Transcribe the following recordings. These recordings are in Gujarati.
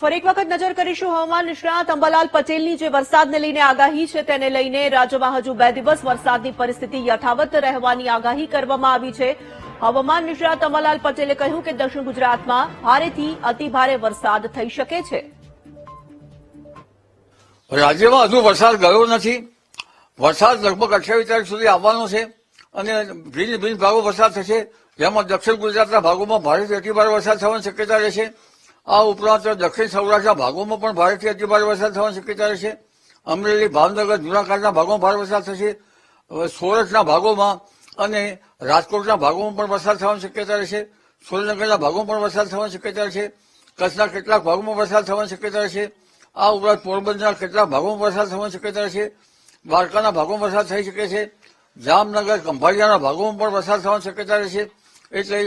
ફરી એક વખત નજર કરીશું હવામાન નિષ્ણાત અંબાલાલ પટેલની જે વરસાદને લઈને આગાહી છે તેને લઈને રાજ્યમાં હજુ 2 દિવસ વરસાદની પરિસ્થિતિ યથાવત રહેવાની આગાહી કરવામાં આવી છે। હવામાન નિષ્ણાત અંબાલાલ પટેલે કહ્યું કે દક્ષિણ ગુજરાતમાં ભારેથી અતિભારે વરસાદ થઈ શકે છે। રાજ્યમાં હજુ વરસાદ ગયો નથી। વરસાદ લગભગ 28 તારીખ સુધી આવવાનો છે અને ભિન્ન ભિન્ન ભાગો વરસાદ થશે, જેમાં દક્ષિણ ગુજરાતના ભાગોમાં ભારેથી અતિભારે વરસાદ થવાની શક્યતા રહેશે। આ ઉપરાંત દક્ષિણ સૌરાષ્ટ્રના ભાગોમાં પણ ભારેથી અતિભારે વરસાદ થવાની શક્યતા રહેશે। અમરેલી, ભાવનગર, જૂનાગઢના ભાગોમાં ભારે વરસાદ થશે। સોરઠના ભાગોમાં અને રાજકોટના ભાગોમાં પણ વરસાદ થવાની શક્યતા રહેશે। સુરેન્દ્રનગરના ભાગોમાં પણ વરસાદ થવાની શક્યતા રહેશે। કચ્છના કેટલાક ભાગોમાં વરસાદ થવાની શક્યતા રહેશે। આ ઉપરાંત પોરબંદરના કેટલાક ભાગોમાં વરસાદ થવાની શક્યતા રહેશે। દ્વારકાના ભાગોમાં વરસાદ થઈ શકે છે। જામનગર, ખંભાળિયાના ભાગોમાં પણ વરસાદ થવાની શક્યતા રહેશે। એટલે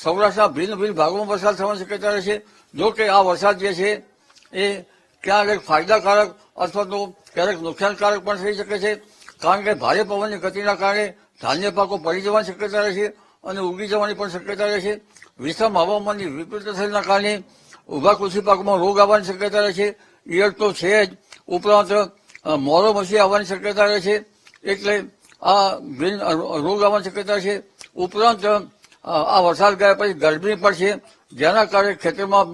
સૌરાષ્ટ્રના ભિન્ન ભિન્ન ભાગોમાં વરસાદ થવાની શક્યતા રહેશે। જો કે આ વરસાદ જે છે એ ક્યારેક ફાયદાકારક અથવા તો ક્યારેક નુકસાનકારક પણ થઈ શકે છે, કારણ કે ભારે પવનની ગતિના કારણે ધાન્ય પાકો પડી જવાની શક્યતા રહેશે અને ઉગી જવાની પણ શક્યતા રહેશે। વિષમ હવામાનની વિપરીત અસરના કારણે ઉભા કૃષિ પાકોમાં રોગ આવવાની શક્યતા રહેશે। ઈયળ તો છે જ, ઉપરાંત મોરો મસી આવવાની શક્યતા રહેશે, એટલે આ રોગ આવવાની શક્યતા છે। ઉપરાંત આ વરસાદ ગયા પછી ગરમી પડશે, જેના કારણે ખેતરમાં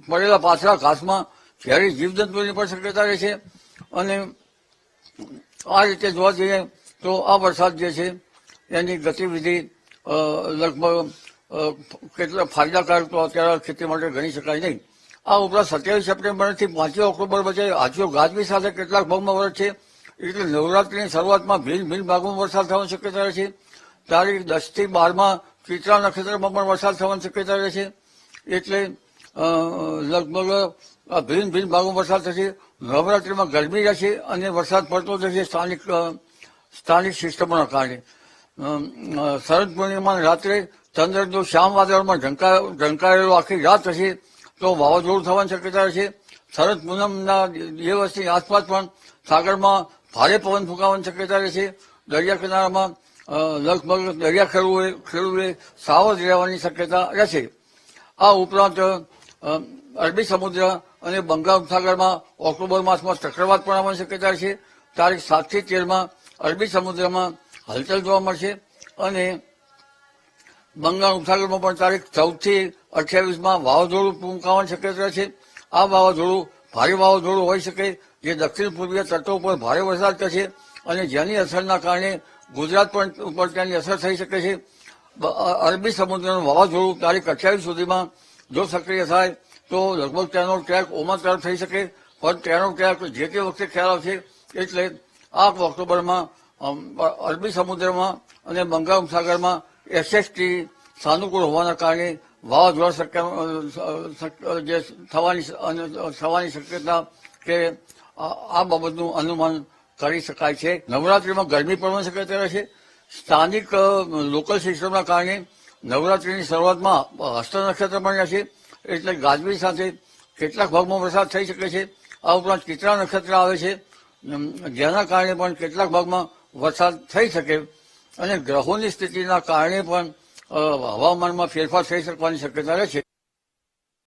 પડેલા પાછલા ઘાસમાં ઝેરી જીવજંતુની પણ શક્યતા રહેશે। અને આ રીતે જોવા જઈએ તો આ વરસાદ જે છે એની ગતિવિધિ લગભગ કેટલા ફાયદાકારક તો અત્યારે ખેતી માટે ગણી શકાય નહીં। આ ઉપરાંત 27 સપ્ટેમ્બરથી 5 ઓક્ટોબર વચ્ચે આજીઓ ગાજવી સાથે કેટલાક ભાગમાં વરસશે, એટલે નવરાત્રીની શરૂઆતમાં ભિન્ન ભિન્ન ભાગોમાં વરસાદ થવાની શક્યતા રહેશે। તારીખ 10 થી 12 ચિત્રા નક્ષત્રમાં પણ વરસાદ થવાની શક્યતા રહેશે, એટલે લગભગ ભિન્ન ભિન્ન ભાગોમાં વરસાદ થશે। નવરાત્રીમાં ગરમી રહેશે અને વરસાદ પડતો જશે સ્થાનિક સિસ્ટમોના કારણે। શરદ પૂર્ણિમાની રાત્રે ચંદ્ર જો શ્યામ વાદળમાં ઢંકાયેલો આખી રાત હશે તો વાવાઝોડું થવાની શક્યતા રહેશે। શરદ પૂનમના દિવસની આસપાસ પણ સાગરમાં ભારે પવન ફૂંકાવાની શક્યતા રહેશે। દરિયા કિનારામાં લગભગ દરિયા ખેડૂએ સાવધ રહેવાની શક્યતા રહેશે। આ ઉપરાંત અરબી સમુદ્ર અને બંગાળ ઉપસાગરમાં ઓક્ટોબર માસમાં ચક્રવાત પણ આવવાની શક્યતા રહેશે। તારીખ 7 થી 13 અરબી સમુદ્રમાં હલચલ જોવા મળશે અને બંગાળ ઉપસાગરમાં પણ તારીખ 14 થી 28 વાવાઝોડું ફૂંકાવાની શક્યતા રહેશે। આ વાવાઝોડું ભારે વાવાઝોડું હોઈ શકે, જે દક્ષિણ પૂર્વીય તટો ઉપર ભારે વરસાદ કરશે અને જેની અસરના કારણે ગુજરાત ઉપર તેની અસર થઈ શકે છે। અરબી સમુદ્રનું વાવાઝોડું તારીખ 28 સુધીમાં જો સક્રિય થાય તો લગભગ તેનો ટ્રેક ઓમાન તરફ થઈ શકે, પણ તેનો ટ્રેક જે તે વખતે ખ્યાલ આવશે। એટલે 8 ઓક્ટોબરમાં અરબી સમુદ્રમાં અને બંગાળ ઉપસાગરમાં SST સાનુકૂળ હોવાના કારણે વાવાઝોડા જે થવાની શક્યતા કે આ બાબતનું અનુમાન કરી શકાય છે। નવરાત્રીમાં ગરમી પડવાની શક્યતા રહેશે। સ્થાનિક લોકલ સિસ્ટમના કારણે નવરાત્રીની શરૂઆતમાં હસ્ત નક્ષત્ર પણ રહેશે, એટલે ગાજવી સાથે કેટલાક ભાગમાં વરસાદ થઈ શકે છે। આ ઉપરાંત ચિત્રા નક્ષત્ર આવે છે, જેના કારણે પણ કેટલાક ભાગમાં વરસાદ થઈ શકે અને ગ્રહોની સ્થિતિના કારણે પણ હવામાનમાં ફેરફાર થઈ શકવાની શક્યતા રહેશે।